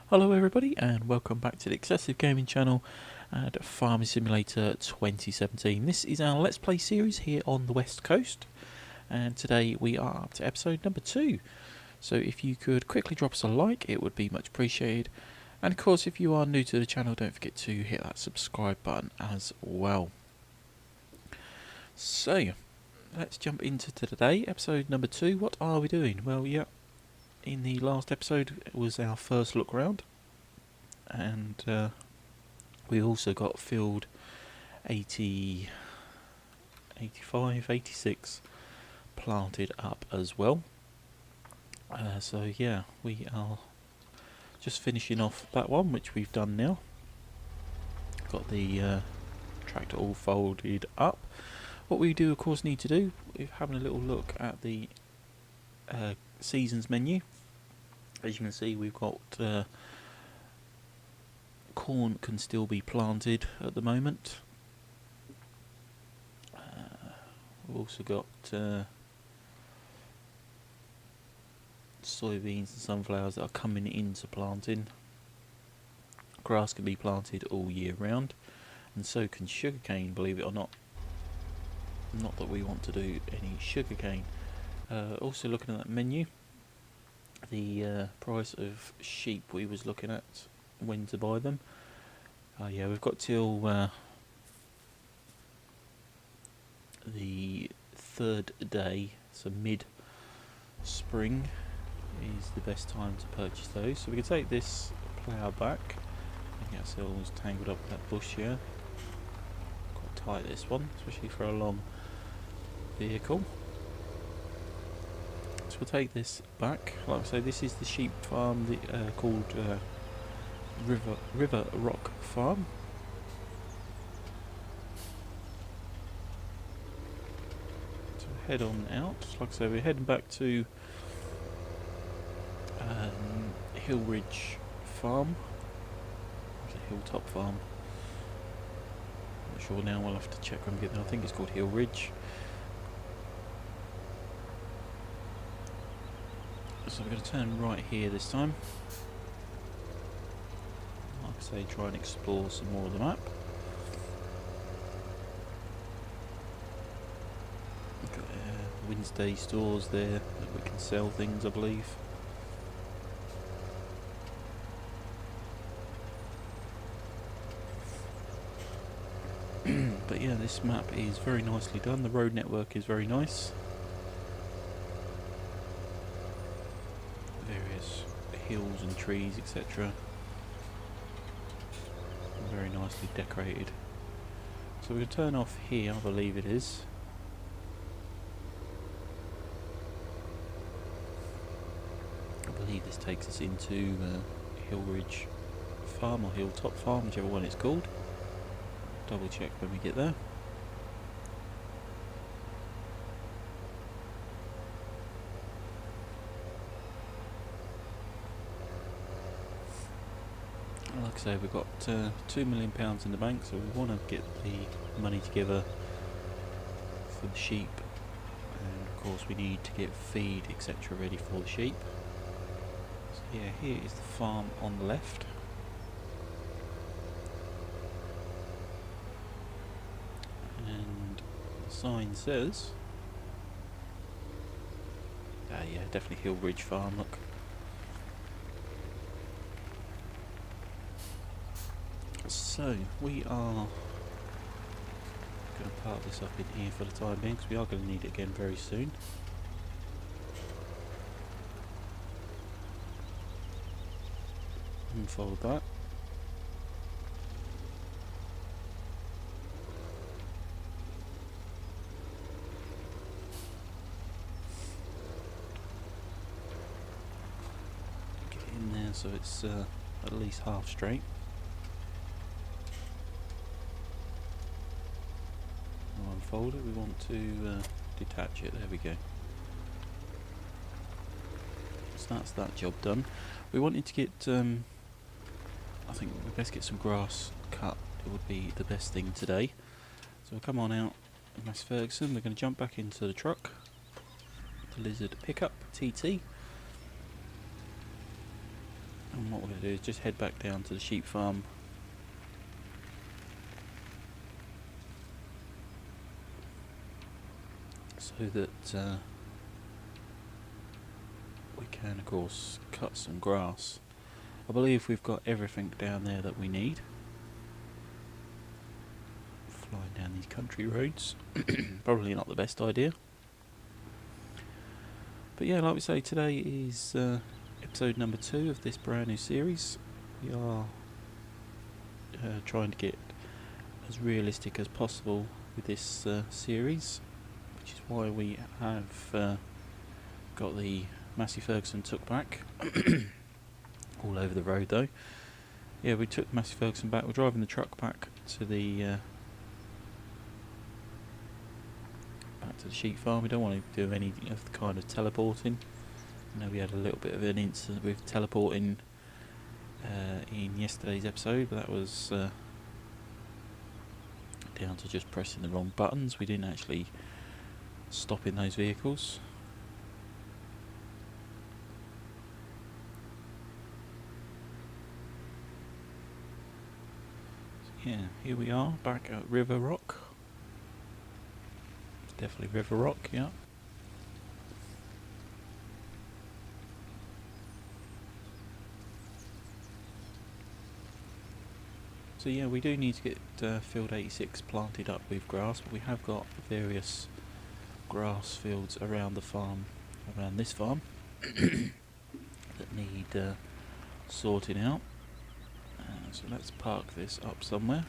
Hello everybody and welcome back to the XsivGaming channel and Farming Simulator 2017. This is our Let's Play series here on the West Coast, and today we are up to episode number 2. So if you could quickly drop us a like, it would be much appreciated. And of course, if you are new to the channel, don't forget to hit that subscribe button as well. So let's jump into today, episode number 2. What are we doing? Well, yeah, in the last episode it was our first look round, and we also got field 80, 85, 86 planted up as well. So yeah, we are just finishing off that one, which we've done now. Got the tractor all folded up. What we do of course need to do is having a little look at the seasons menu. As you can see, we've got corn can still be planted at the moment. We've also got soybeans and sunflowers that are coming into planting. Grass can be planted all year round, and so can sugarcane, believe it or not. Not that we want to do any sugarcane. Also looking at that menu, the price of sheep we was looking at when to buy them. Yeah, we've got till the 3rd day, so mid-spring is the best time to purchase those. So we can take this plough back and get ourselves tangled up with that bush here. Quite tight this one, especially for a long vehicle. So we'll take this back. Like I say, this is the sheep farm called River Rock Farm. So head on out. Like I say, we're heading back to Hill Ridge Farm. Or is it Hilltop Farm? Not sure now. We'll have to check when we get there. I think it's called Hill Ridge. So we're going to turn right here this time. Like I say, try and explore some more of the map. We've got Wednesday stores there that we can sell things, I believe. But yeah, this map is very nicely done. The road network is very nice. Various hills and trees, etc. Very nicely decorated. So we're going to turn off here, I believe it is. I believe this takes us into Hill Ridge Farm or Hilltop Farm, whichever one it's called. Double check when we get there. Like I say, we've got £2 million in the bank, so we want to get the money together for the sheep, and of course we need to get feed, etc. ready for the sheep. So yeah, here is the farm on the left. And the sign says, yeah, definitely Hill Ridge Farm, look. So we are going to park this up in here for the time being, because we are going to need it again very soon. Unfold that. Get in there so it's at least half straight. Unfold it, we want to detach it, there we go. So that's that job done. We wanted to get, I think we best get some grass cut, it would be the best thing today. So we'll come on out of Miss Ferguson, we're going to jump back into the truck, the Lizard pickup TT, And what we're going to do is just head back down to the sheep farm so that we can, of course, cut some grass. I believe we've got everything down there that we need. Flying down these country roads, probably not the best idea. But yeah, like we say, today is episode number 2 of this brand new series. We are trying to get as realistic as possible with this series, which is why we have got the Massey Ferguson took back. All over the road though. Yeah, we took Massey Ferguson back. We're driving the truck back to the sheep farm. We don't want to do any of the kind of teleporting. I know we had a little bit of an incident with teleporting in yesterday's episode, but that was down to just pressing the wrong buttons. We didn't actually stop in those vehicles. So yeah, here we are back at River Rock. It's definitely River Rock, yeah. So yeah, we do need to get field 86 planted up with grass, but we have got various grass fields around the farm, around this farm, that need sorting out. So let's park this up somewhere.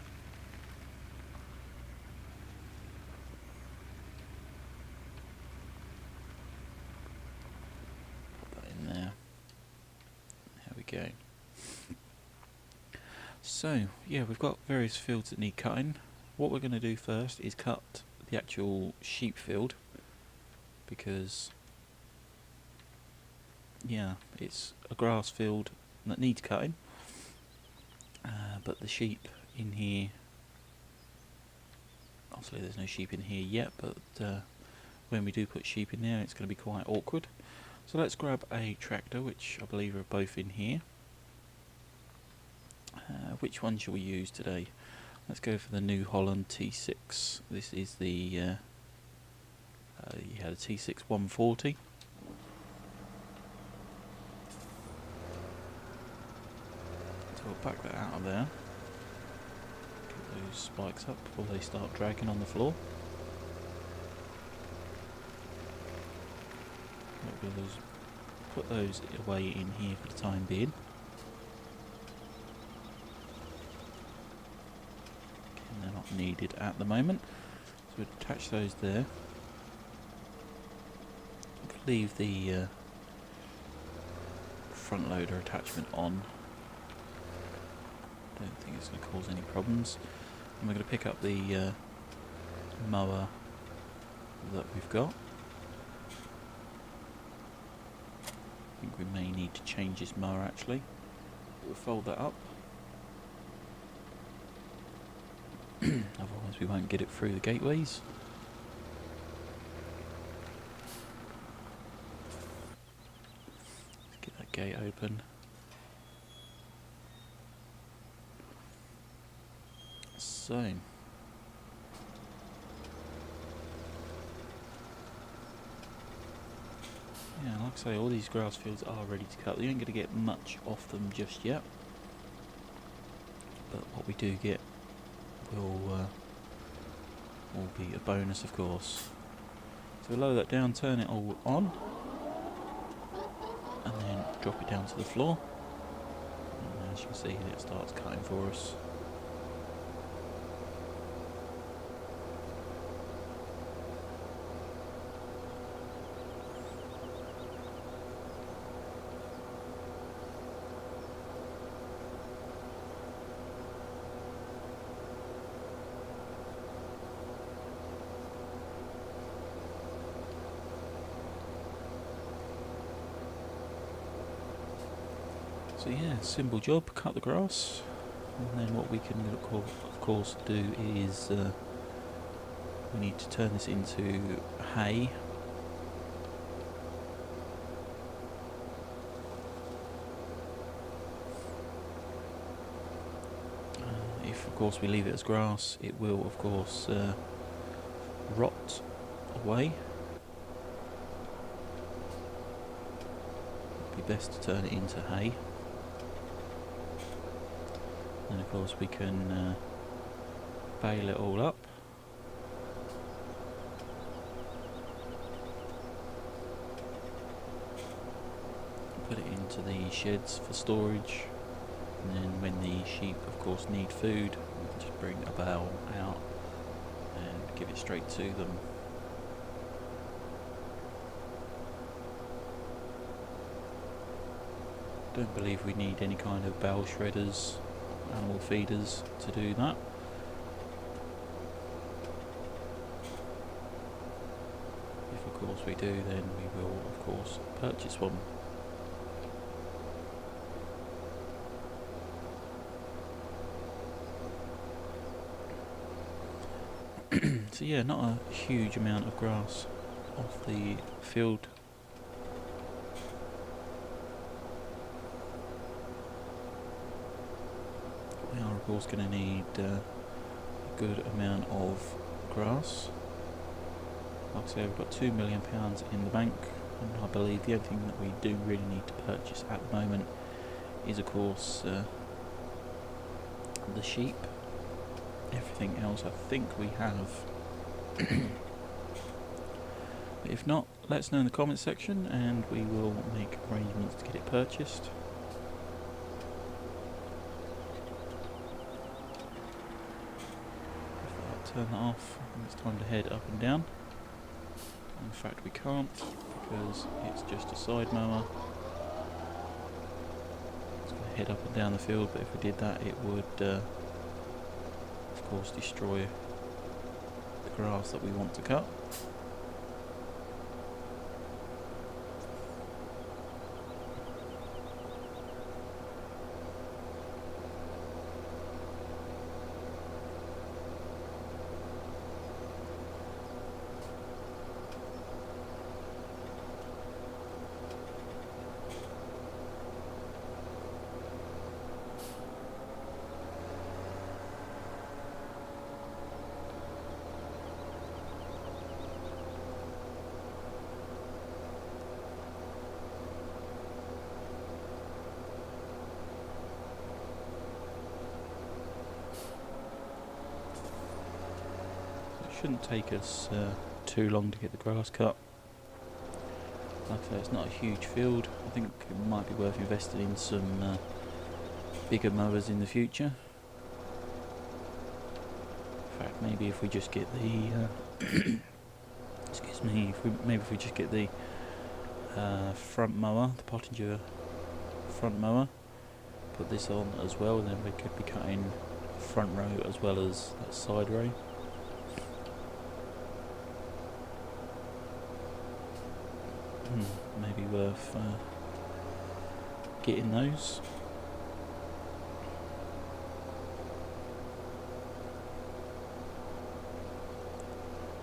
Put that in there. There we go. So, yeah, we've got various fields that need cutting. What we're going to do first is cut the actual sheep field, because, yeah, it's a grass field that needs cutting, but the sheep in here, obviously there's no sheep in here yet, but when we do put sheep in there it's going to be quite awkward. So let's grab a tractor, which I believe are both in here. Which one shall we use today? Let's go for the New Holland T6. This is the you had a T6 140. So we'll back that out of there. Get those spikes up before they start dragging on the floor. Put those away in here for the time being. They're not needed at the moment, so we'll attach those there. Leave the front loader attachment on. Don't think it's going to cause any problems. And we're going to pick up the mower that we've got. I think we may need to change this mower actually. We'll fold that up. Otherwise we won't get it through the gateways. Let's get that gate open. So, yeah, like I say, all these grass fields are ready to cut. You ain't going to get much off them just yet, but what we do get will be a bonus, of course. So we'll lower that down, turn it all on, and then drop it down to the floor. And as you can see, it starts cutting for us. So yeah, simple job, cut the grass, and then what we can of course do is we need to turn this into hay. if of course we leave it as grass, it will of course rot away. It'd be best to turn it into hay. And of course we can bale it all up. Put it into the sheds for storage, and then when the sheep of course need food, we can just bring a bale out and give it straight to them. Don't believe we need any kind of bale shredders, animal feeders to do that. If of course we do, then we will of course purchase one. So yeah, not a huge amount of grass off the field. We are of course going to need a good amount of grass. Like I say, we've got £2 million in the bank, and I believe the only thing that we do really need to purchase at the moment is of course the sheep. Everything else I think we have. But if not, let us know in the comments section and we will make arrangements to get it purchased. If I turn that off, I think it's time to head up and down. In fact we can't, because it's just a side mower. It's going to head up and down the field, but if we did that it would of course destroy the grass that we want to cut. Shouldn't take us too long to get the grass cut. Like I say, it's not a huge field. I think it might be worth investing in some bigger mowers in the future. In fact, maybe if we just get the excuse me, if we just get the front mower, the Pottinger front mower, put this on as well, then we could be cutting front row as well as that side row. Maybe worth getting those.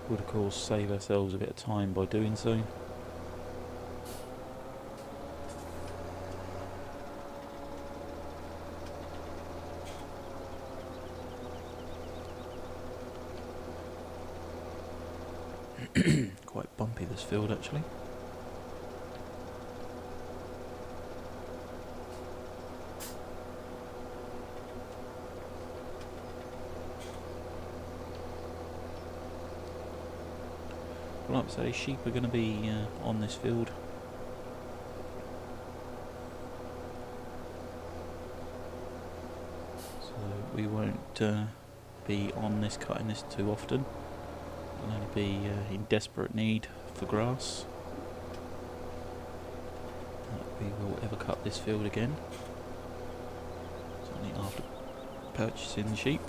Would of course save ourselves a bit of time by doing so. Quite bumpy this field actually. Like I say, sheep are going to be on this field. So we won't be on this, cutting this too often. We'll only be in desperate need for grass. We will ever cut this field again. Certainly after purchasing the sheep.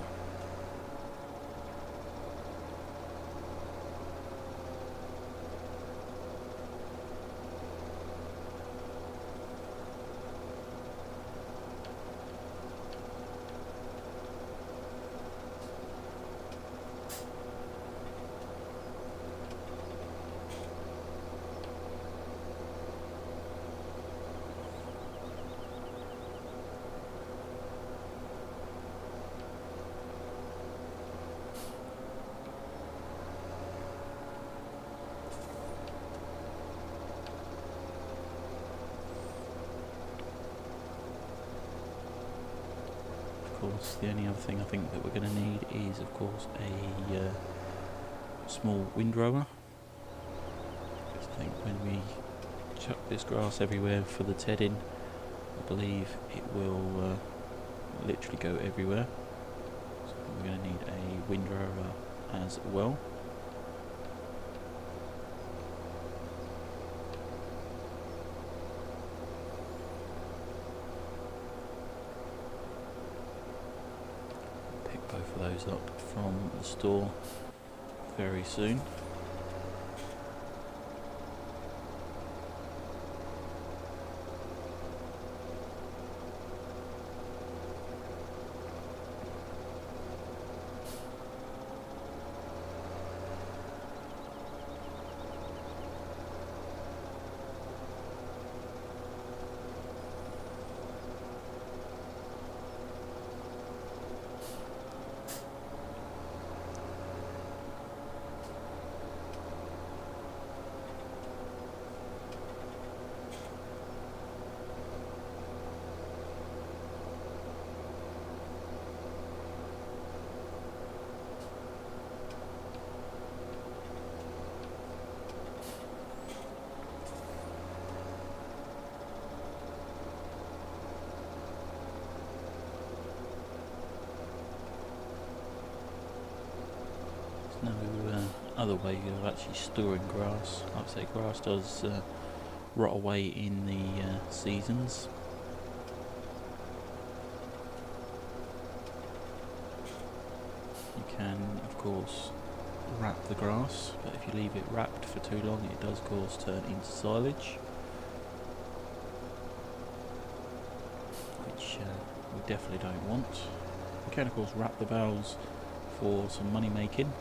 course, the only other thing I think that we're going to need is, of course, a small windrower. I think when we chuck this grass everywhere for the tedding, I believe it will literally go everywhere. So we're going to need a windrower as well. Pick both of those up from the store very soon. No other way of actually storing grass. Like I say, grass does rot away in the seasons. You can, of course, wrap the grass, but if you leave it wrapped for too long, it does, of course, turn into silage, which we definitely don't want. You can, of course, wrap the bales for some money making.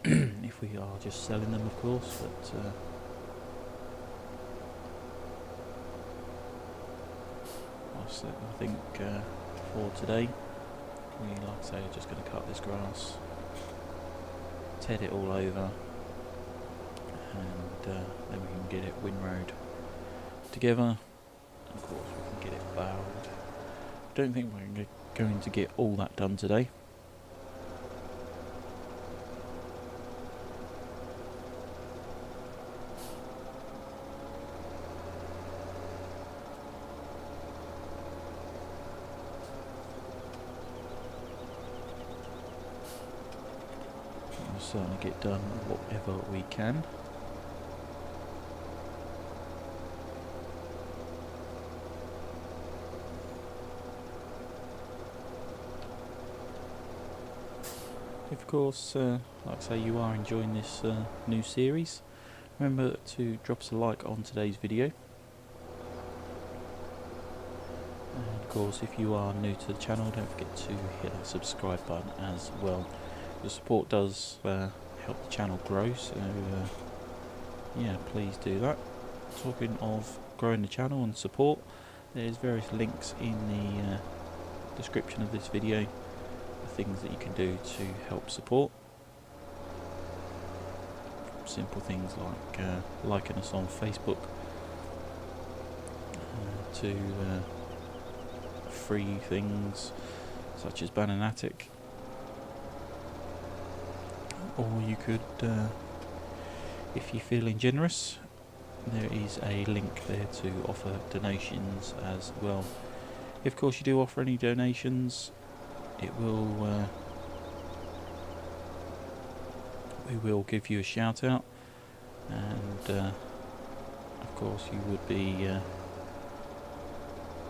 If we are just selling them, of course, but I think for today, we, like I say, are just going to cut this grass, ted it all over, and then we can get it windrowed together. Of course, we can get it baled. Don't think we're going to get all that done today. Certainly get done whatever we can. If, of course, like I say, you are enjoying this new series, remember to drop us a like on today's video. And of course, if you are new to the channel, don't forget to hit that subscribe button as well. The support does help the channel grow, so yeah, please do that. Talking of growing the channel and support, there's various links in the description of this video, things that you can do to help support. Simple things like liking us on Facebook, to free things such as Bananatic. Or you could, if you're feeling generous, there is a link there to offer donations as well. If, of course, you do offer any donations, it will we will give you a shout out, and of course you would be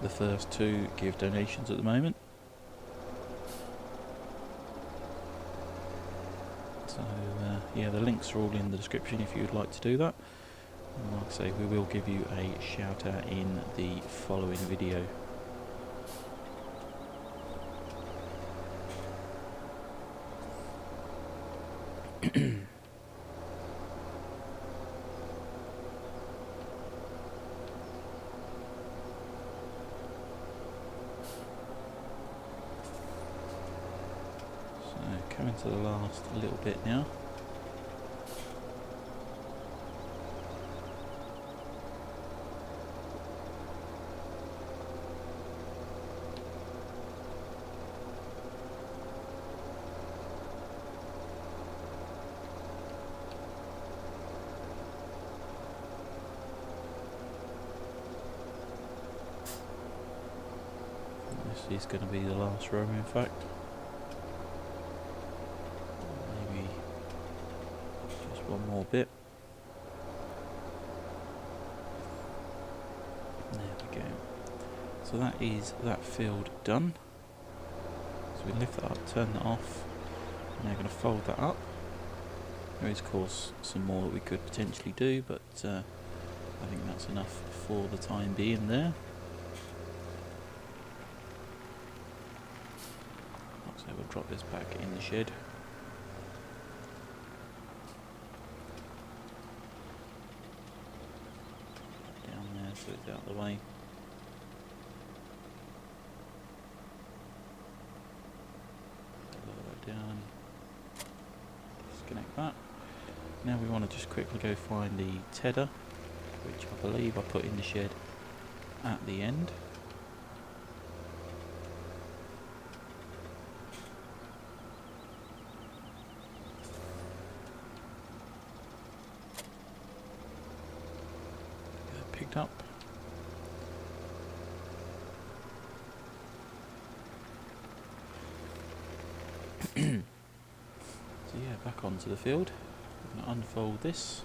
the first to give donations at the moment. So yeah, the links are all in the description if you would like to do that. And like I say, we will give you a shout out in the following video. So coming to the last little bit now. is going to be the last row, in fact. Maybe just one more bit. There we go. So that is that field done. So we lift that up, turn that off. Now we're going to fold that up. There is, of course, some more that we could potentially do, but I think that's enough for the time being there. So we'll drop this back in the shed. Down there so it's out of the way. Lower that down. Disconnect that. Now we want to just quickly go find the tedder, which I believe I put in the shed at the end. Get that picked up. So yeah, back onto the field. I'm going to unfold this.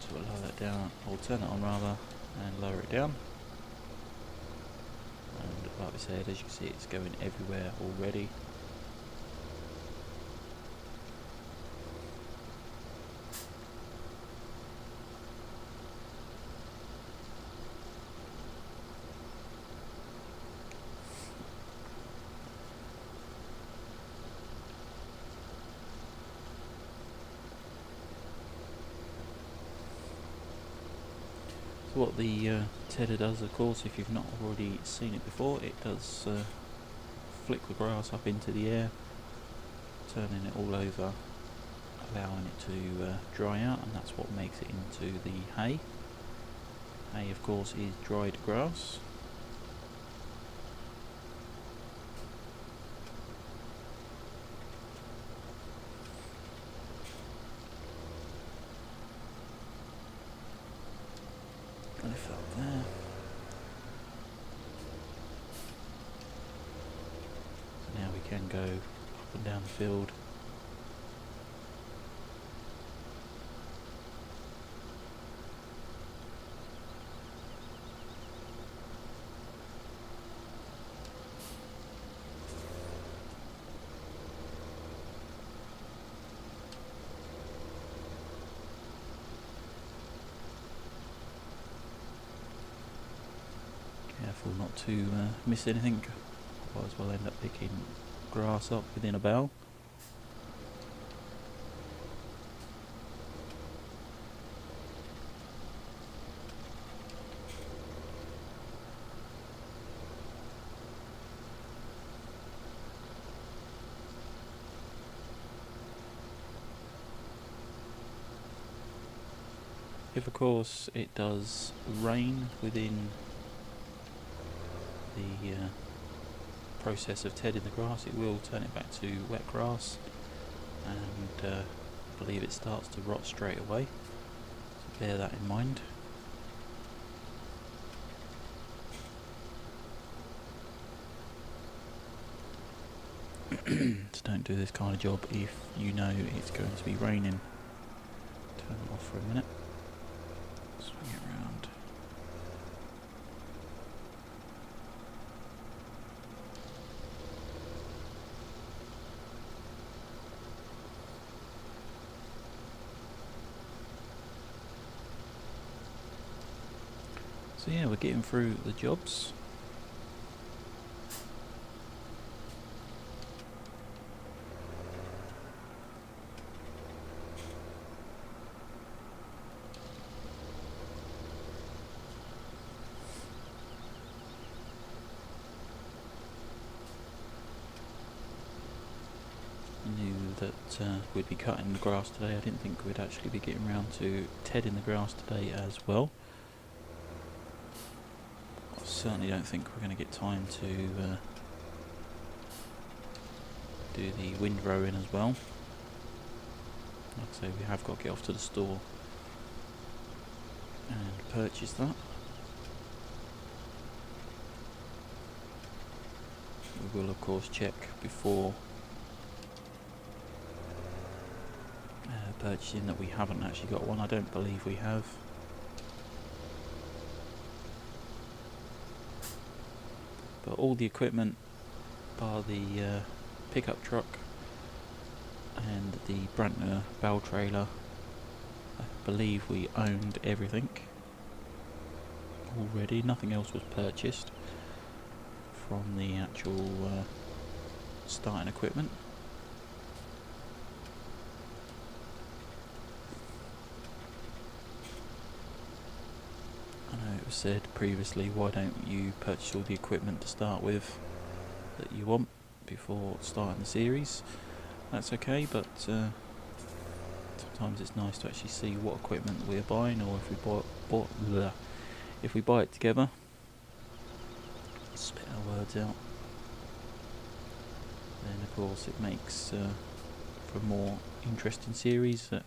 So we'll lower that down, or turn it on rather, and lower it down. And like we said, as you can see, it's going everywhere already. So what the tedder does, of course, if you've not already seen it before, it does flick the grass up into the air, turning it all over, allowing it to dry out, and that's what makes it into the hay. Hay, of course, is dried grass. Lift up there. So now we can go up and down the field. Careful not to miss anything, otherwise we'll end up picking grass up within a bale. If of course it does rain within the process of tedding the grass, it will turn it back to wet grass, and I believe it starts to rot straight away, so bear that in mind. So don't do this kind of job if you know it's going to be raining. Turn it off for a minute, swing it around. So yeah, we're getting through the jobs. I knew that we'd be cutting the grass today. I didn't think we'd actually be getting around to tedding the grass today as well. I certainly don't think we're going to get time to do the windrow in as well. Like I say, we have got to get off to the store and purchase that. We will of course check before purchasing that we haven't actually got one. I don't believe we have. But all the equipment, bar the pickup truck and the Brantner bell trailer, I believe we owned everything already. Nothing else was purchased from the actual starting equipment. I know it was said previously, why don't you purchase all the equipment to start with that you want before starting the series? That's okay, but sometimes it's nice to actually see what equipment we're buying, or if we buy it together. Spit our words out. Then of course it makes for a more interesting series, a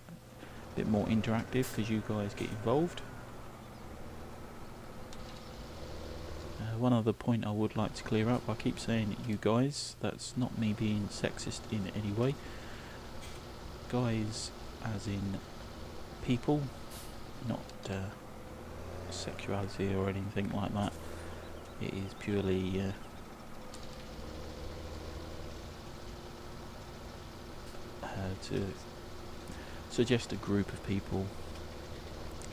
bit more interactive because you guys get involved. One other point I would like to clear up: I keep saying you guys, that's not me being sexist in any way. Guys as in people, not sexuality or anything like that. It is purely to suggest a group of people.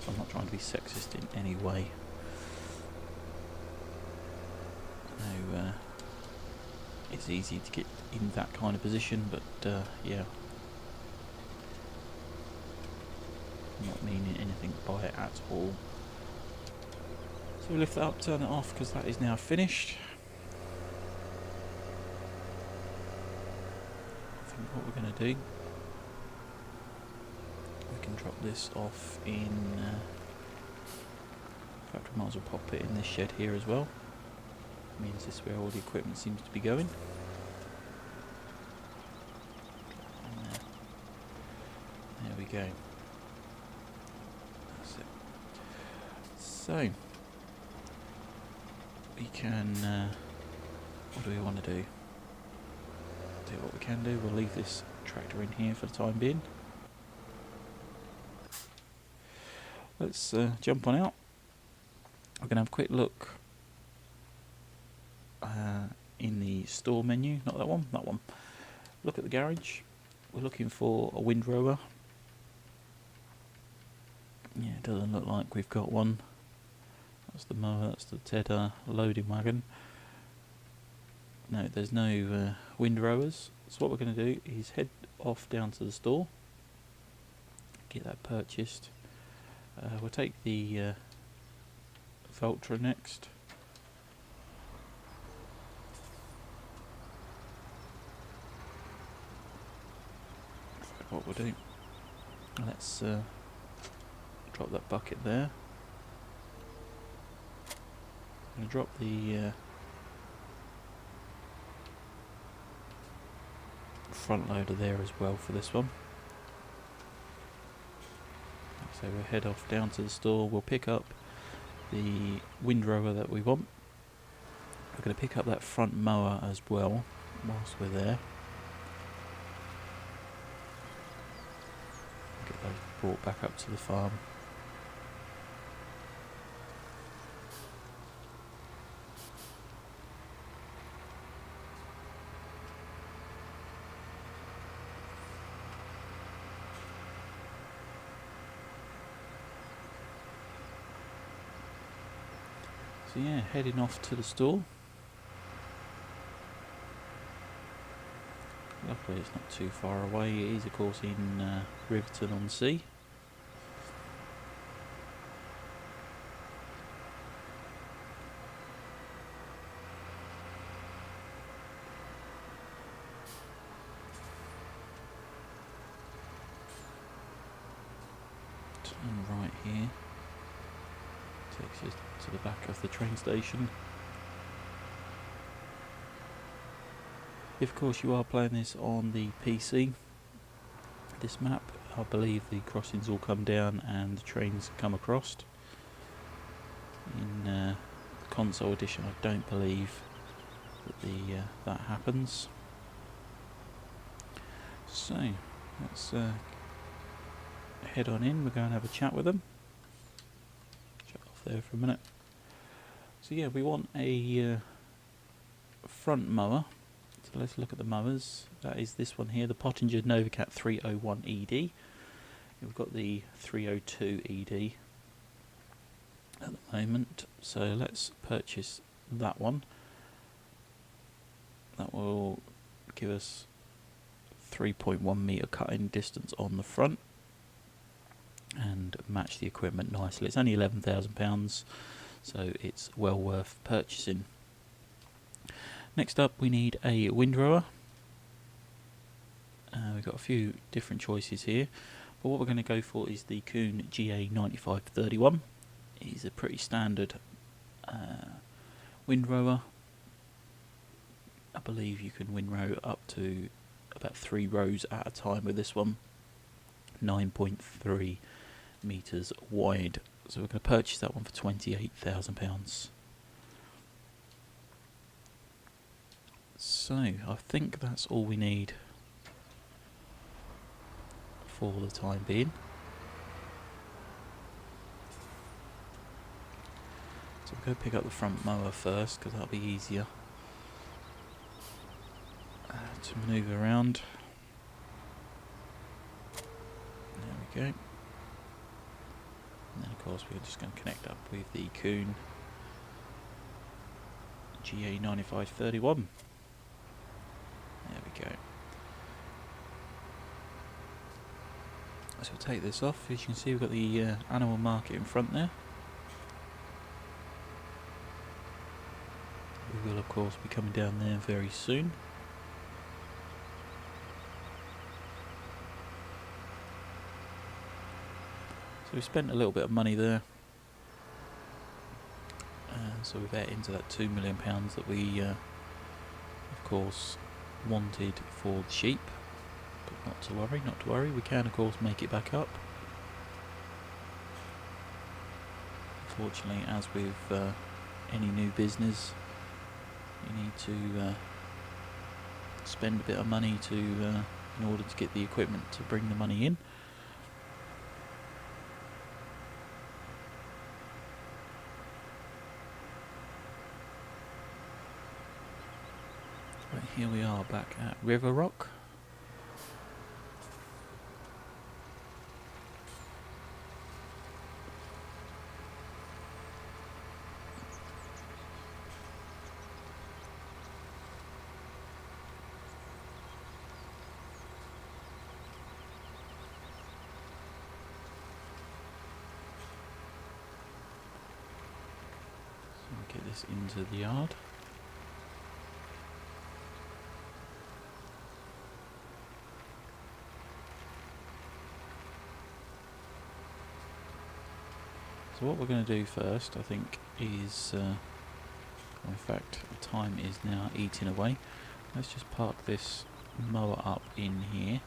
I'm not trying to be sexist in any way. No, it's easy to get in that kind of position, but yeah, I'm not meaning anything by it at all. So we lift that up, turn it off, because that is now finished. I think what we're going to do, we can drop this off in, in fact we might as well pop it in this shed here as well. Means this is where all the equipment seems to be going. And there we go. That's it. So we can, what do we want to do? Do what we can do. We'll leave this tractor in here for the time being. Let's jump on out. We're going to have a quick look in the store menu, not that one, that one. Look at the garage. We're looking for a windrower. Yeah, it doesn't look like we've got one. That's the mower, that's the tedder loading wagon. No, there's no windrowers. So what we're going to do is head off down to the store, get that purchased. We'll take the Valtra next. What we'll do, let's drop that bucket there. I'm going to drop the front loader there as well for this one. So we'll head off down to the store, we'll pick up the windrower that we want. We're going to pick up that front mower as well whilst we're there. Get those brought back up to the farm. So yeah, heading off to the store. Luckily it's not too far away. It is of course in Riverton-on-Sea. Turn right here. Takes us to the back of the train station. If of course you are playing this on the PC, this map, I believe the crossings all come down and the trains come across. In the console edition, I don't believe that that happens. So let's head on in. We're going to have a chat with them. Shut off there for a minute. So yeah, we want a front mower. So let's look at the mowers. That is this one here, the Pottinger Novacat 301 ED. We've got the 302 ED at the moment, so let's purchase that one. That will give us 3.1 metre cutting distance on the front and match the equipment nicely. It's only £11,000, so it's well worth purchasing. Next up, we need a windrower. We've got a few different choices here, but what we're going to go for is the Kuhn GA9531. It's a pretty standard windrower. I believe you can windrow up to about 3 rows at a time with this one. 9.3 metres wide. So we're going to purchase that one for £28,000. So I think that's all we need for the time being. So we'll go pick up the front mower first, because that'll be easier to manoeuvre around. There we go. And then of course we're just going to connect up with the Kuhn GA9531. There we go. So we'll take this off. As you can see, we've got the animal market in front there. We will of course be coming down there very soon. So we spent a little bit of money there. So we've got into that £2 million that we of course wanted for the sheep. But not to worry, we can of course make it back up. Unfortunately, as with any new business, you need to spend a bit of money to in order to get the equipment to bring the money in. Right, here we are back at River Rock. Get this into the yard. So what we're going to do first, I think, is, in fact, the time is now eating away. Let's just park this mower up in here.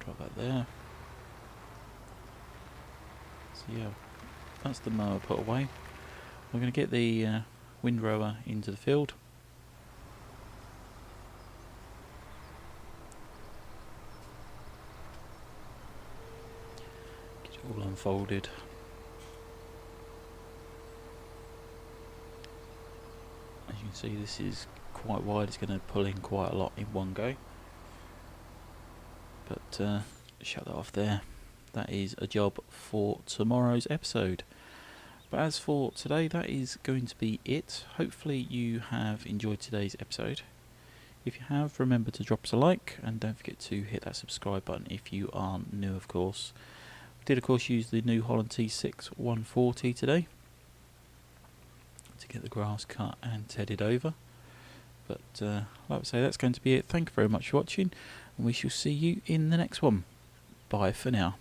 Drop that there. So yeah, that's the mower put away. We're going to get the windrower into the field. Get it all unfolded. As you can see, this is quite wide. It's going to pull in quite a lot in one go. But shut that off there. That is a job for tomorrow's episode. But as for today, that is going to be it. Hopefully you have enjoyed today's episode. If you have, remember to drop us a like, and don't forget to hit that subscribe button if you are new, of course. We did of course use the New Holland T6 140 today to get the grass cut and tedded over. But like I say, that's going to be it. Thank you very much for watching, and we shall see you in the next one. Bye for now.